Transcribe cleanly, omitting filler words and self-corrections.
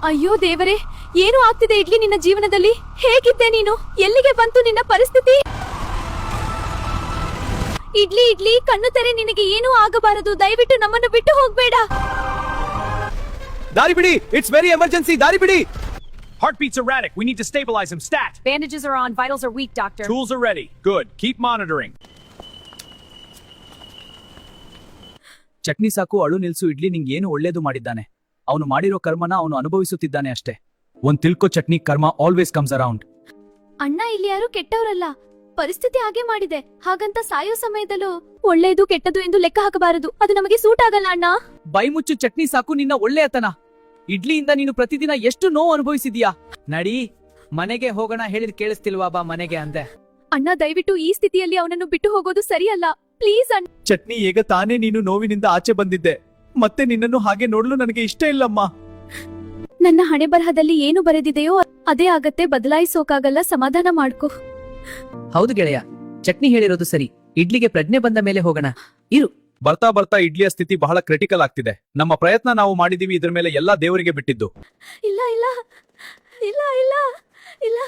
ಅಯ್ಯೋ ದೇವರೇ, ಏನು ಆಗ್ತಿದೆ ಇಡ್ಲಿ ನಿನ್ನ ಜೀವನದಲ್ಲಿ? ಹೇಗಿದ್ದೆ ನೀನು? ಎಲ್ಲಿಗೆ ಬಂತು ನಿನ್ನ ಪರಿಸ್ಥಿತಿ? ಇಡ್ಲಿ ಇಡ್ಲಿ, ಕಣ್ಣು ತೆರೆ, ನಿನಗೆ ಏನೂ ಆಗಬಾರದು. ದಯವಿಟ್ಟು ನಮ್ಮನ್ನು ಬಿಟ್ಟು ಹೋಗ್ಬೇಡ. ದಾರಿ ಬಿಡಿ, ಇಟ್ಸ್ ವೆರಿ ಎಮರ್ಜೆನ್ಸಿ, ದಾರಿ ಬಿಡಿ. Heartbeat's erratic. We need to stabilize him. Stat. Bandages are on. Vitals are weak, doctor. Tools are ready. Good. Keep monitoring. Chutney ಸಾಕು, ಅಳು ನಿಲ್ಸು. ಇಡ್ಲಿ ನಿಂಗೆ ಏನು ಒಳ್ಳೇದು ಮಾಡಿದ್ದಾನೆ. ಅವನು ಮಾಡಿರೋ ಕರ್ಮನ ಅವನು ಅನುಭವಿಸುತ್ತಿದ್ದಾನೆ ಅಷ್ಟೇ. ಒಂದ್ ತಿಳ್ಕೊ ಚಟ್ನಿ, ಕರ್ಮ ಆಲ್ವೇಸ್ ಕಮ್ಸ್ ಅರೌಂಡ್. ಅಣ್ಣ, ಇಲ್ಲಿ ಯಾರು ಕೆಟ್ಟವರಲ್ಲ. ಪರಿಸ್ಥಿತಿ ಹಾಗೆ ಮಾಡಿದೆ. ಹಾಗಂತ ಸಾಯೋ ಸಮಯದಲ್ಲೂ ಒಳ್ಳೇದು ಕೆಟ್ಟದು ಎಂದು ಲೆಕ್ಕ ಹಾಕಬಾರದು. ಅದು ನಮಗೆ ಸೂಟ್ ಆಗಲ್ಲ ಅಣ್ಣ. ಬೈ ಮುಚ್ಚು ಚಟ್ನಿ ಸಾಕು, ನಿನ್ನ ಒಳ್ಳೆಯತನ. ಇಡ್ಲಿಯಿಂದ ನೀನು ಪ್ರತಿದಿನ ಎಷ್ಟು ನೋವು ಅನುಭವಿಸಿದೀಯಾ. ನಡಿ ಮನೆಗೆ ಹೋಗೋಣ. ಹೇಳಿದ್ ಕೇಳಿಸ್ತಿಲ್ವಾ? ಬಾ ಮನೆಗೆ ಅಂದೆ. ಅಣ್ಣ, ದಯವಿಟ್ಟು ಈ ಸ್ಥಿತಿಯಲ್ಲಿ ಅವನನ್ನು ಬಿಟ್ಟು ಹೋಗೋದು ಸರಿಯಲ್ಲ. ಪ್ಲೀಸ್ ಅಣ್ಣ. ಚಟ್ನಿ, ಈಗ ತಾನೇ ನೀನು ನೋವಿನಿಂದ ಆಚೆ ಬಂದಿದ್ದೆ. ಮತ್ತೆ ನಿನ್ನನ್ನು ಹಾಗೆ ನೋಡಲು ನನಗೆ ಇಷ್ಟ ಇಲ್ಲಮ್ಮ. ನನ್ನ ಹಣೆ ಬರಹದಲ್ಲಿ ಏನು ಬರೆದಿದೆಯೋ ಅದೇ ಆಗತ್ತೆ. ಬದಲಾಯಿಸೋಕಾಗಲ್ಲ. ಸಮಾಧಾನ ಮಾಡ್ಕೋ. ಹೌದು ಗೆಳೆಯ, ಚಟ್ನಿ ಹೇಳಿರೋದು ಸರಿ. ಇಡ್ಲಿಗೆ ಪ್ರಜ್ಞೆ ಬಂದ ಮೇಲೆ ಹೋಗೋಣ. ಇರು. ಬರ್ತಾ ಬರ್ತಾ ಇಡ್ಲಿಯ ಸ್ಥಿತಿ ಬಹಳ ಕ್ರಿಟಿಕಲ್ ಆಗ್ತಿದೆ. ನಮ್ಮ ಪ್ರಯತ್ನ ನಾವು ಮಾಡಿದೀವಿ, ಇದ್ರ ಮೇಲೆ ಎಲ್ಲಾ ದೇವರಿಗೆ ಬಿಟ್ಟಿದ್ದು. ಇಲ್ಲ ಇಲ್ಲ ಇಲ್ಲ ಇಲ್ಲ ಇಲ್ಲ.